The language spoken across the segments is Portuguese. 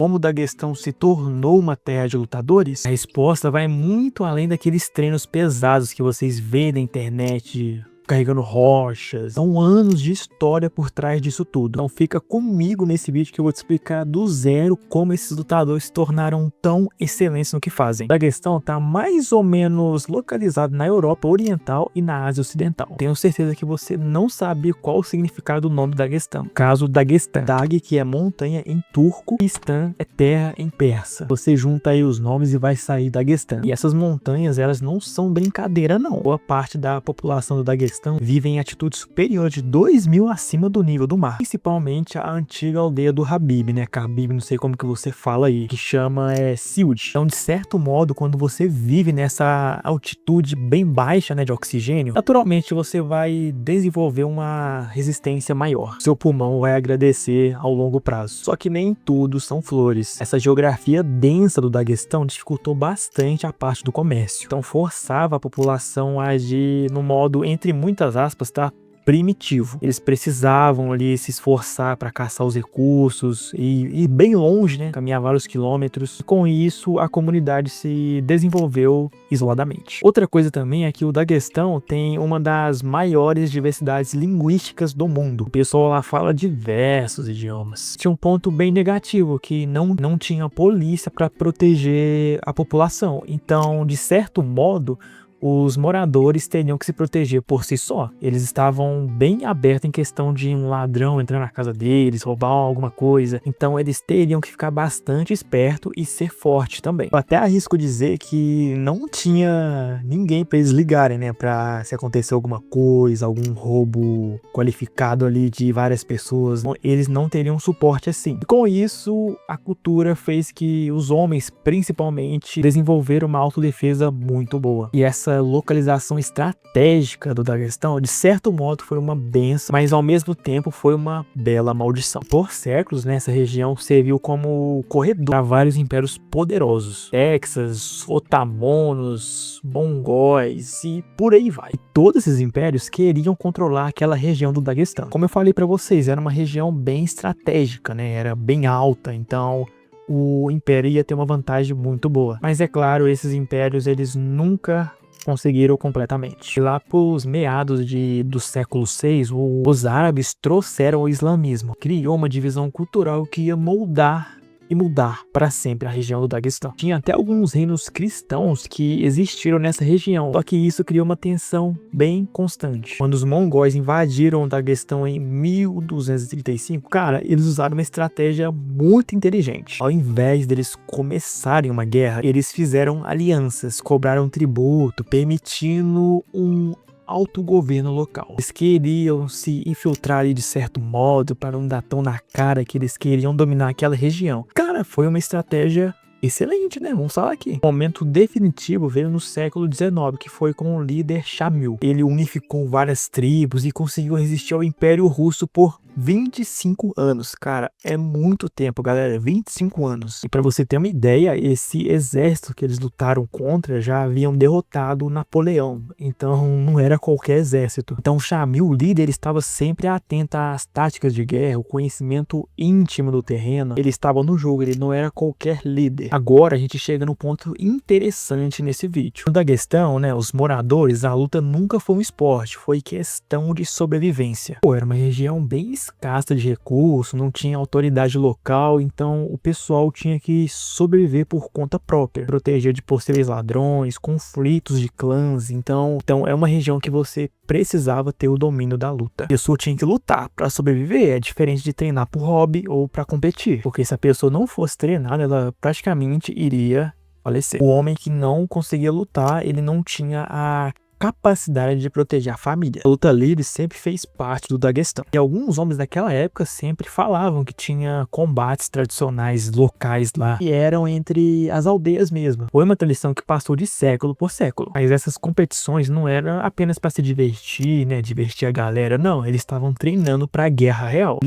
Como o Daguestão se tornou uma terra de lutadores? A resposta vai muito além daqueles treinos pesados que vocês vêem na internet, carregando rochas. São anos de história por trás disso tudo. Então fica comigo nesse vídeo que eu vou te explicar do zero como esses lutadores se tornaram tão excelentes no que fazem. O Daguestão está mais ou menos localizado na Europa Oriental e na Ásia Ocidental. Tenho certeza que você não sabe qual o significado do nome Daguestão. Caso Daguestan, Dag, que é montanha em turco, e Stan é terra em persa. Você junta aí os nomes e vai sair Daguestão. E essas montanhas, elas não são brincadeira não. Boa parte da população do Daguestão vivem em altitude superior de 2.000 acima do nível do mar. Principalmente a antiga aldeia do Habib, né? Khabib, não sei como que você fala aí, que chama Silt. Então, de certo modo, quando você vive nessa altitude bem baixa, né, de oxigênio, naturalmente você vai desenvolver uma resistência maior. Seu pulmão vai agradecer ao longo prazo. Só que nem tudo são flores. Essa geografia densa do Daguestão dificultou bastante a parte do comércio. Então, forçava a população a agir no modo, entre muitas aspas, tá? Primitivo. Eles precisavam ali se esforçar para caçar os recursos e ir bem longe, né? Caminhar vários quilômetros. Com isso, a comunidade se desenvolveu isoladamente. Outra coisa também é que o Daguestão tem uma das maiores diversidades linguísticas do mundo. O pessoal lá fala diversos idiomas. Tinha um ponto bem negativo, que não tinha polícia para proteger a população. Então, de certo modo, os moradores teriam que se proteger por si só. Eles estavam bem abertos em questão de um ladrão entrar na casa deles, roubar alguma coisa. Então eles teriam que ficar bastante esperto e ser forte também. Eu até arrisco dizer que não tinha ninguém para eles ligarem, né? Para se acontecer alguma coisa, algum roubo qualificado ali de várias pessoas, eles não teriam suporte assim. E com isso, a cultura fez que os homens, principalmente, desenvolveram uma autodefesa muito boa. E essa localização estratégica do Daguestão, de certo modo, foi uma benção, mas ao mesmo tempo foi uma bela maldição. Por séculos, né, essa região serviu como corredor para vários impérios poderosos. Texas, Otomanos, Mongóis e por aí vai. E todos esses impérios queriam controlar aquela região do Daguestão. Como eu falei para vocês, era uma região bem estratégica, né? Era bem alta, então o império ia ter uma vantagem muito boa. Mas é claro, esses impérios, eles nunca conseguiram completamente. E lá pros meados do século VI, os árabes trouxeram o islamismo. Criou uma divisão cultural que ia moldar e mudar para sempre a região do Daguestão. Tinha até alguns reinos cristãos que existiram nessa região, só que isso criou uma tensão bem constante. Quando os mongóis invadiram o Daguestão em 1235, cara, eles usaram uma estratégia muito inteligente. Ao invés deles começarem uma guerra, eles fizeram alianças, cobraram tributo, permitindo um autogoverno local. Eles queriam se infiltrar ali de certo modo para não dar tão na cara que eles queriam dominar aquela região. Cara, foi uma estratégia excelente, né? Vamos falar aqui. O momento definitivo veio no século XIX, que foi com o líder Shamil. Ele unificou várias tribos e conseguiu resistir ao Império Russo por 25 anos. Cara, é muito tempo, galera. 25 anos. E para você ter uma ideia, esse exército que eles lutaram contra já haviam derrotado Napoleão. Então não era qualquer exército. Então Shamil, o líder, estava sempre atento às táticas de guerra, o conhecimento íntimo do terreno. Ele estava no jogo, ele não era qualquer líder. Agora a gente chega no ponto interessante nesse vídeo. No Daguestão, né, os moradores, a luta nunca foi um esporte, foi questão de sobrevivência. Pô, era uma região bem escassa de recursos, não tinha autoridade local, então o pessoal tinha que sobreviver por conta própria, proteger de possíveis ladrões, conflitos de clãs. Então é uma região que você precisava ter o domínio da luta. A pessoa tinha que lutar para sobreviver, é diferente de treinar por hobby ou para competir, porque se a pessoa não fosse treinada, ela praticamente iria falecer. O homem que não conseguia lutar, ele não tinha a capacidade de proteger a família. A luta livre sempre fez parte do Daguestão. E alguns homens daquela época sempre falavam que tinha combates tradicionais locais lá, que eram entre as aldeias mesmo. Foi uma tradição que passou de século por século. Mas essas competições não eram apenas para se divertir, né, divertir a galera, não. Eles estavam treinando para a guerra real.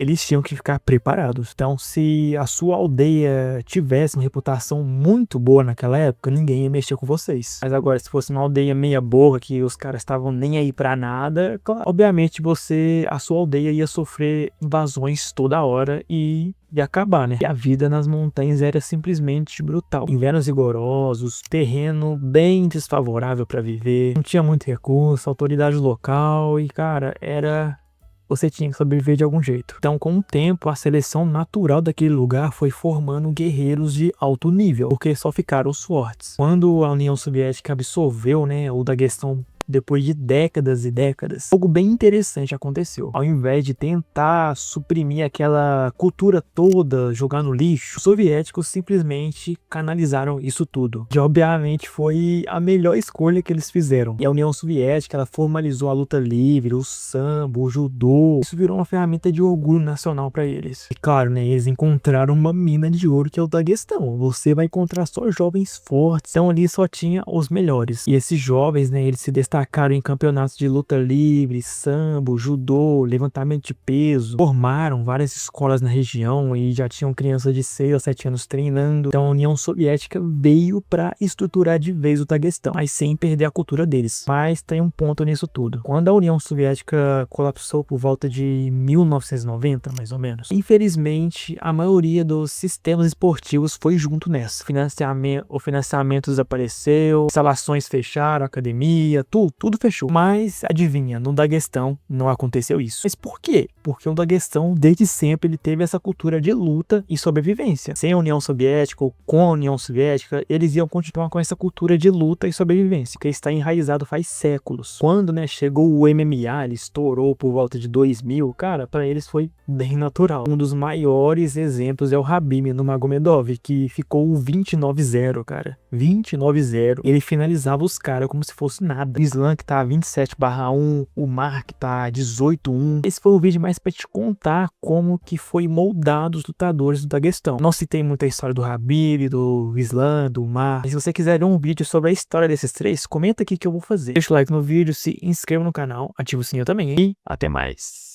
Eles tinham que ficar preparados. Então, se a sua aldeia tivesse uma reputação muito boa naquela época, ninguém ia mexer com vocês. Mas agora, se fosse uma aldeia meia boca, que os caras estavam nem aí pra nada, claro, obviamente a sua aldeia ia sofrer invasões toda hora e de acabar, né? E a vida nas montanhas era simplesmente brutal. Invernos rigorosos, terreno bem desfavorável para viver, não tinha muito recurso, autoridade local e, cara, você tinha que sobreviver de algum jeito. Então, com o tempo, a seleção natural daquele lugar foi formando guerreiros de alto nível, porque só ficaram os fortes. Quando a União Soviética absorveu, né, o Daguestão depois de décadas e décadas, algo bem interessante aconteceu. Ao invés de tentar suprimir aquela cultura toda, jogar no lixo, os soviéticos simplesmente canalizaram isso tudo. E obviamente foi a melhor escolha que eles fizeram. E a União Soviética, ela formalizou a luta livre, o sambo, o judô. Isso virou uma ferramenta de orgulho nacional para eles. E claro, né, eles encontraram uma mina de ouro que é o Daguestão. Você vai encontrar só jovens fortes. Então ali só tinha os melhores. E esses jovens, né, eles se destacaram em campeonatos de luta livre, sambo, judô, levantamento de peso. Formaram várias escolas na região e já tinham crianças de 6 a 7 anos treinando. Então a União Soviética veio para estruturar de vez o Daguestão, mas sem perder a cultura deles. Mas tem um ponto nisso tudo. Quando a União Soviética colapsou por volta de 1990, mais ou menos, infelizmente a maioria dos sistemas esportivos foi junto nessa. O financiamento desapareceu, instalações fecharam, academia, tudo fechou. Mas adivinha, no Daguestão não aconteceu isso. Mas por quê? Porque o Daguestão, desde sempre, ele teve essa cultura de luta e sobrevivência. Sem a União Soviética ou com a União Soviética, eles iam continuar com essa cultura de luta e sobrevivência, que está enraizado faz séculos. Quando, né, chegou o MMA, ele estourou por volta de 2000, cara, para eles foi bem natural. Um dos maiores exemplos é o Khabib Nurmagomedov, que ficou 29-0, cara. 29-0. Ele finalizava os caras como se fosse nada. O Islam que tá 27/1, o Mark tá 18-1. Esse foi o vídeo mais pra te contar como que foi moldado os lutadores do Daguestão. Não citei muita história do Khabib, do Islam, do Mark. Mas se você quiser ver um vídeo sobre a história desses três, comenta aqui que eu vou fazer. Deixa o like no vídeo, se inscreva no canal, ativa o sininho também e até mais.